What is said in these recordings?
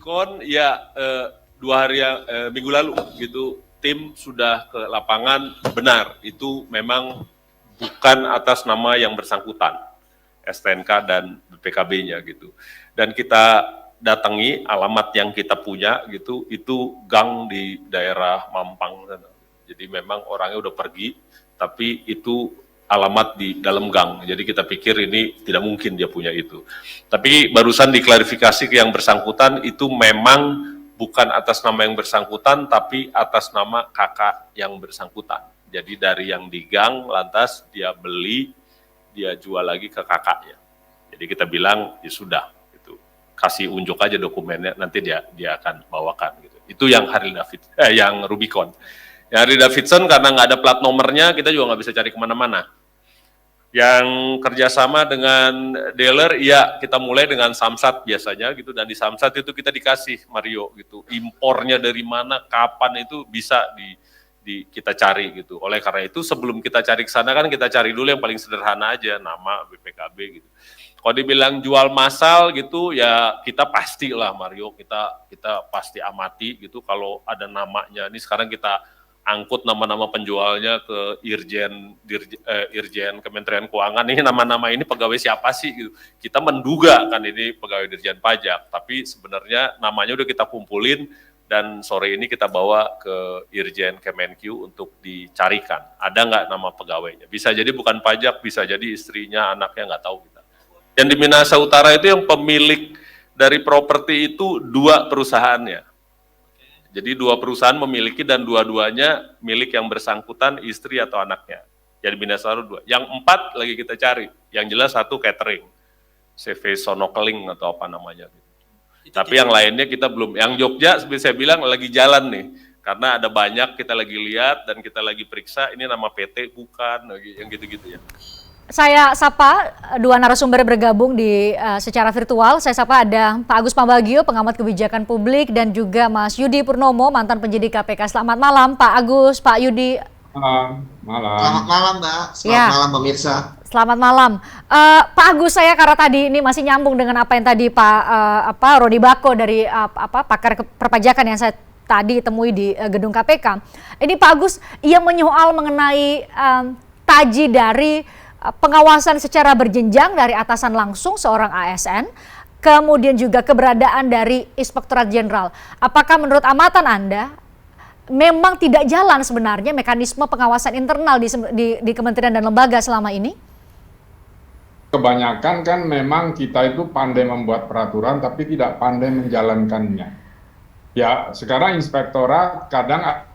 Rubicon ya minggu lalu gitu tim sudah ke lapangan, benar itu memang bukan atas nama yang bersangkutan, STNK dan BPKB-nya gitu. Dan kita datangi alamat yang kita punya gitu, itu gang di daerah Mampang. Jadi memang orangnya udah pergi, tapi itu alamat di dalam gang. Jadi kita pikir ini tidak mungkin dia punya itu. Tapi barusan diklarifikasi ke yang bersangkutan itu memang bukan atas nama yang bersangkutan, tapi atas nama kakak yang bersangkutan. Jadi dari yang di gang, lantas dia beli, dia jual lagi ke kakaknya. Jadi kita bilang, ya sudah, gitu. Kasih unjuk aja dokumennya, nanti dia akan bawakan. Gitu. Itu yang yang Rubicon. Yang Harley Davidson karena nggak ada plat nomornya, kita juga nggak bisa cari kemana-mana. Yang kerjasama dengan dealer, ya kita mulai dengan Samsat biasanya gitu, dan di Samsat itu kita dikasih Mario gitu, impornya dari mana, kapan itu bisa kita cari gitu. Oleh karena itu sebelum kita cari ke sana kan kita cari dulu yang paling sederhana aja, nama BPKB gitu. Kalau dibilang jual massal gitu ya kita pastilah Mario, kita pasti amati gitu kalau ada namanya. Ini sekarang kita angkut nama-nama penjualnya ke Irjen Kementerian Keuangan, ini nama-nama ini pegawai siapa sih gitu. Kita menduga kan ini pegawai Dirjen Pajak, tapi sebenarnya namanya udah kita kumpulin dan sore ini kita bawa ke Irjen Kemenq untuk dicarikan. Ada nggak nama pegawainya? Bisa jadi bukan pajak, bisa jadi istrinya, anaknya, nggak tahu kita. Yang di Minahasa Utara itu yang pemilik dari properti itu 2 perusahaannya. Jadi 2 perusahaan memiliki dan dua-duanya milik yang bersangkutan, istri atau anaknya. Jadi Minahasa 2. Yang 4 lagi kita cari. Yang jelas 1 catering, CV Sonokeling atau apa namanya. Tapi yang lainnya kita belum. Yang Jogja seperti saya bilang lagi jalan nih. Karena ada banyak kita lagi lihat dan kita lagi periksa. Ini nama PT bukan, yang gitu-gitu ya. Saya sapa 2 narasumber bergabung secara virtual. Saya sapa ada Pak Agus Pambagio, pengamat kebijakan publik, dan juga Mas Yudi Purnomo, mantan penyidik KPK. Selamat malam Pak Agus, Pak Yudi. Malam. Selamat malam Mbak, selamat malam pemirsa. Selamat malam. Pak Agus, saya karena tadi ini masih nyambung dengan apa yang tadi Pak Rodi Bako dari pakar perpajakan yang saya tadi temui di gedung KPK. Ini Pak Agus, ia menyoal mengenai taji dari pengawasan secara berjenjang dari atasan langsung seorang ASN, kemudian juga keberadaan dari Inspektorat Jenderal. Apakah menurut amatan Anda memang tidak jalan sebenarnya mekanisme pengawasan internal di kementerian dan lembaga selama ini? Kebanyakan kan memang kita itu pandai membuat peraturan tapi tidak pandai menjalankannya. Ya sekarang inspektorat kadang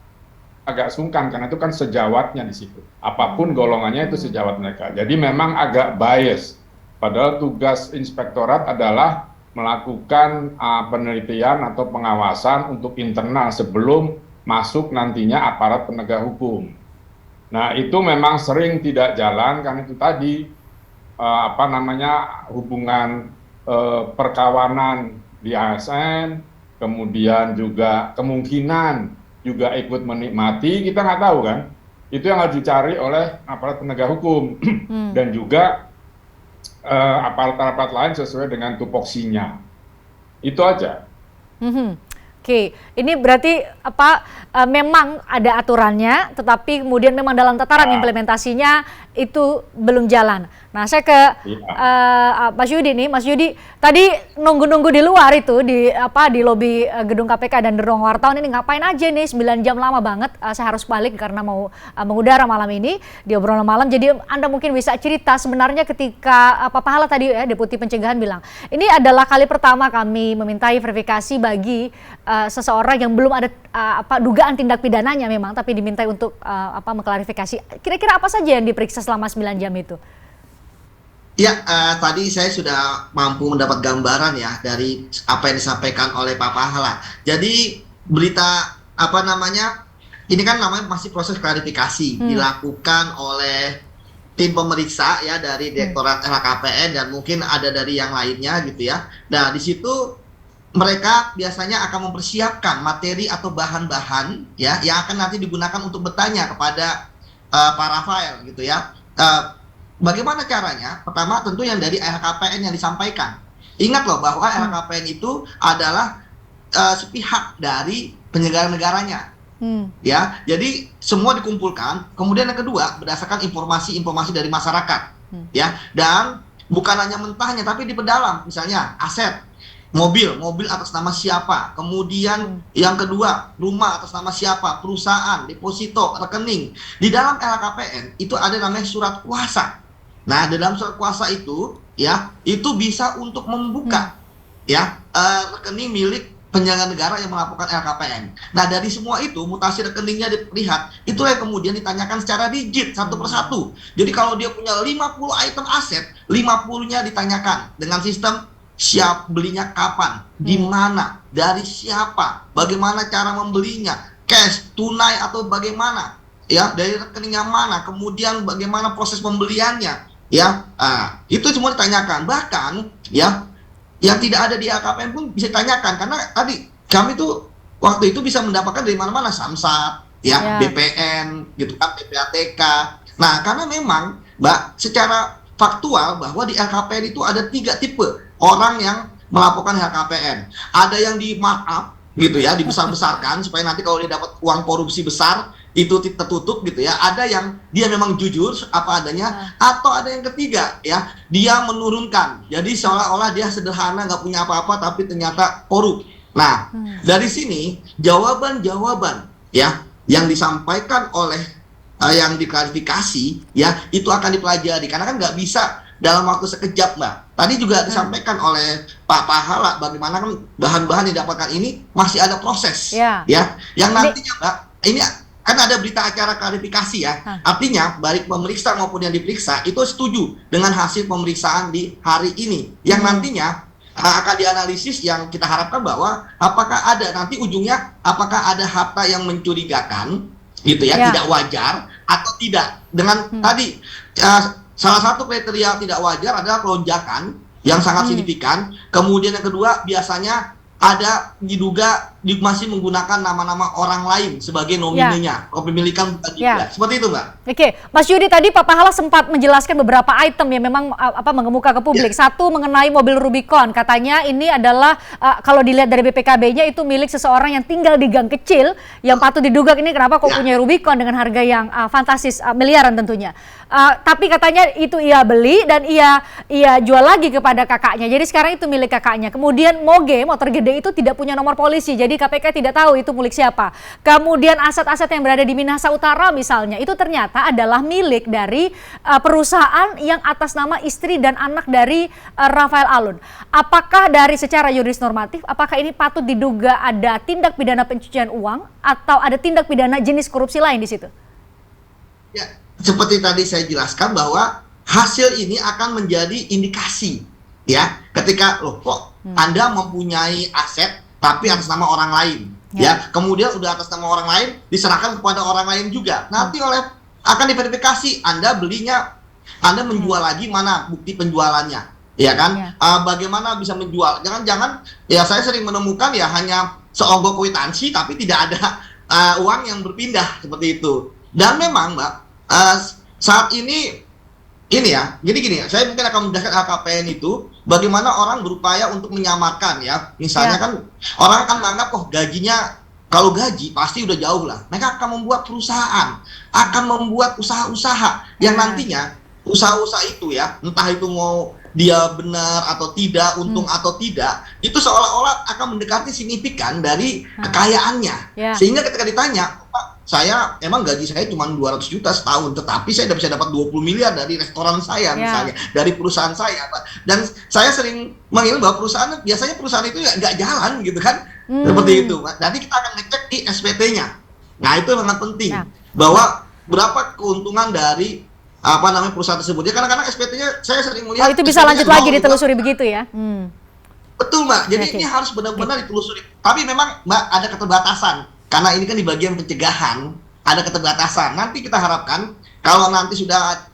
agak sungkan karena itu kan sejawatnya di situ. Apapun golongannya itu sejawat mereka. Jadi memang agak bias. Padahal tugas inspektorat adalah melakukan penelitian atau pengawasan untuk internal sebelum masuk nantinya aparat penegak hukum. Nah itu memang sering tidak jalan karena itu tadi hubungan perkawanan di ASN, kemudian juga kemungkinan juga ikut menikmati, kita nggak tahu kan. Itu yang harus dicari oleh aparat penegak hukum dan juga aparat-aparat lain sesuai dengan tupoksinya. Itu aja. Oke, ini berarti memang ada aturannya, tetapi kemudian memang dalam tataran implementasinya itu belum jalan. Nah, saya ke Mas Yudi nih, Mas Yudi tadi nunggu-nunggu di luar itu di lobi gedung KPK dan di ruang wartawan ini ngapain aja nih 9 jam lama banget. Saya harus balik karena mau mengudara malam ini di obrolan malam. Jadi Anda mungkin bisa cerita sebenarnya ketika Pak Pahala tadi ya Deputi Pencegahan bilang, ini adalah kali pertama kami memintai verifikasi bagi seseorang yang belum ada dugaan tindak pidananya memang, tapi dimintai untuk mengklarifikasi. Kira-kira apa saja yang diperiksa selama 9 jam itu? Ya, tadi saya sudah mampu mendapat gambaran ya dari apa yang disampaikan oleh Pak Pahala. Jadi berita ini kan namanya masih proses klarifikasi dilakukan oleh tim pemeriksa ya dari Direktorat LHKPN dan mungkin ada dari yang lainnya gitu ya. Nah di situ mereka biasanya akan mempersiapkan materi atau bahan-bahan ya yang akan nanti digunakan untuk bertanya kepada Pak Rafael gitu ya. Bagaimana caranya? Pertama tentu yang dari LHKPN yang disampaikan. Ingat loh bahwa LHKPN itu adalah sepihak dari penyelenggara negaranya. Ya, jadi semua dikumpulkan. Kemudian yang kedua, berdasarkan informasi-informasi dari masyarakat, ya, dan bukan hanya mentahnya, tapi diperdalam. Misalnya aset, mobil atas nama siapa. Kemudian yang kedua, rumah atas nama siapa, perusahaan, deposito, rekening. Di dalam LHKPN itu ada namanya surat kuasa. Nah, di dalam surat kuasa itu, ya, itu bisa untuk membuka, ya, rekening milik penyelenggara negara yang melaporkan LHKPN. Nah, dari semua itu, mutasi rekeningnya dilihat, itu yang kemudian ditanyakan secara rigid, satu persatu. Jadi kalau dia punya 50 item aset, 50-nya ditanyakan dengan sistem siap belinya kapan, di mana, dari siapa, bagaimana cara membelinya, cash, tunai atau bagaimana, ya, dari rekening yang mana, kemudian bagaimana proses pembeliannya, ya, itu semua ditanyakan. Bahkan, ya, yang tidak ada di LHKPN pun bisa ditanyakan, karena tadi kami tuh waktu itu bisa mendapatkan dari mana-mana, Samsat, ya, BPN, gitu kan, PPATK. Nah, karena memang, Mbak, secara faktual bahwa di LHKPN itu ada 3 tipe orang yang melaporkan LHKPN. Ada yang di markup, gitu ya, dibesar-besarkan supaya nanti kalau dia dapat uang korupsi besar itu tertutup, gitu ya. Ada yang dia memang jujur apa adanya, atau ada yang ketiga, ya, dia menurunkan. Jadi seolah-olah dia sederhana, nggak punya apa-apa, tapi ternyata korup. Nah, dari sini jawaban-jawaban, ya, yang disampaikan oleh yang diklarifikasi, ya, itu akan dipelajari. Karena kan nggak bisa dalam waktu sekejap, Mbak. Tadi juga disampaikan oleh Pak Pahala bagaimana kan bahan-bahan yang didapatkan ini masih ada proses, ya, yang nantinya, Mbak, ini kan ada berita acara klarifikasi, ya. Artinya baik pemeriksa maupun yang diperiksa itu setuju dengan hasil pemeriksaan di hari ini, yang nantinya akan dianalisis, yang kita harapkan bahwa apakah ada nanti ujungnya, apakah ada harta yang mencurigakan, gitu ya, tidak wajar atau tidak. Dengan tadi salah satu kriteria tidak wajar adalah lonjakan yang sangat signifikan. Kemudian yang kedua, biasanya ada diduga masih menggunakan nama-nama orang lain sebagai nominenya, kepemilikan bukan juga. Seperti itu, Mbak. Oke, Mas Yudi, tadi Pak Pahala sempat menjelaskan beberapa item yang memang mengemuka ke publik. Satu mengenai mobil Rubicon, katanya ini adalah kalau dilihat dari BPKB-nya itu milik seseorang yang tinggal di gang kecil, yang patut diduga ini kenapa kok punya Rubicon dengan harga yang fantastis, miliaran tentunya. Tapi katanya itu ia beli dan ia jual lagi kepada kakaknya. Jadi sekarang itu milik kakaknya. Kemudian Moge, motor gede itu tidak punya nomor polisi. Jadi KPK tidak tahu itu milik siapa. Kemudian aset-aset yang berada di Minahasa Utara misalnya, itu ternyata adalah milik dari perusahaan yang atas nama istri dan anak dari Rafael Alun. Apakah dari secara yuris normatif, apakah ini patut diduga ada tindak pidana pencucian uang atau ada tindak pidana jenis korupsi lain di situ? Ya, seperti tadi saya jelaskan bahwa hasil ini akan menjadi indikasi, ya, ketika loh kok Anda mempunyai aset tapi atas nama orang lain, ya, kemudian udah atas nama orang lain diserahkan kepada orang lain juga. Nanti akan diverifikasi Anda belinya, Anda menjual lagi, mana bukti penjualannya, ya kan? Bagaimana bisa menjual? Jangan-jangan, ya, saya sering menemukan ya hanya seonggok kwitansi tapi tidak ada uang yang berpindah seperti itu. Dan memang, Mbak, saat ini ya, jadi gini, saya mungkin akan menjelaskan LHKPN itu bagaimana orang berupaya untuk menyamarkan, ya. Misalnya kan orang akan menganggap, oh gajinya, kalau gaji pasti udah jauh lah. Mereka akan membuat perusahaan, akan membuat usaha-usaha yang nantinya usaha-usaha itu, ya, entah itu mau dia benar atau tidak, untung atau tidak, itu seolah-olah akan mendekati signifikan dari kekayaannya. Sehingga ketika ditanya, Pak, saya emang gaji saya cuma 200 juta setahun, tetapi saya bisa dapat 20 miliar dari restoran saya, misalnya, dari perusahaan saya, Pak. Dan saya sering mengingat bahwa biasanya perusahaan itu nggak jalan, gitu kan, seperti itu, Pak. Nanti kita akan ngecek di SPT-nya. Nah, itu sangat penting, bahwa berapa keuntungan dari perusahaan tersebut. Ya, kadang-kadang SPT-nya saya sering melihat. Oh, itu bisa lanjut lagi ditelusuri begitu, ya? Betul, Mbak. Jadi ini harus benar-benar ditelusuri. Tapi memang, Mbak, ada keterbatasan. Karena ini kan di bagian pencegahan, ada keterbatasan. Nanti kita harapkan kalau nanti sudah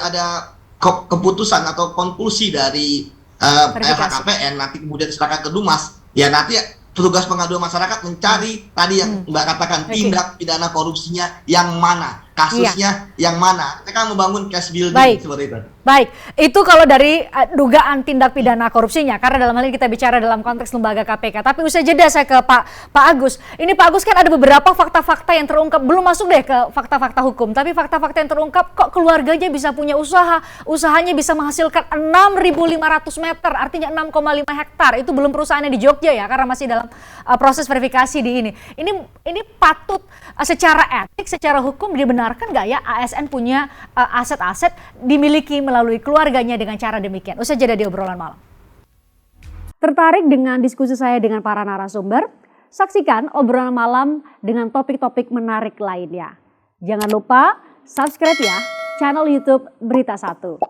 ada keputusan atau konklusi dari LHKPN, nanti kemudian diserahkan ke Dumas, ya nanti petugas pengaduan masyarakat mencari tadi yang Mbak katakan, tindak pidana korupsinya yang mana. kasusnya yang mana. Kita kan membangun case building Baik. seperti itu. Baik, itu kalau dari dugaan tindak pidana korupsinya, karena dalam hal ini kita bicara dalam konteks lembaga KPK. Tapi usai jeda saya ke Pak Agus. Ini Pak Agus kan ada beberapa fakta-fakta yang terungkap, belum masuk deh ke fakta-fakta hukum, tapi fakta-fakta yang terungkap kok keluarganya bisa punya usaha, usahanya bisa menghasilkan 6.500 meter, artinya 6,5 hektar. Itu belum perusahaannya di Jogja ya, karena masih dalam proses verifikasi di ini. Ini patut secara etik, secara hukum dibenarkan nggak ya ASN punya aset-aset dimiliki melalui keluarganya dengan cara demikian? Usai jeda di obrolan malam. Tertarik dengan diskusi saya dengan para narasumber? Saksikan obrolan malam dengan topik-topik menarik lainnya. Jangan lupa subscribe ya channel YouTube Berita 1.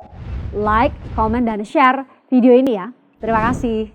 Like, komen, dan share video ini ya. Terima kasih.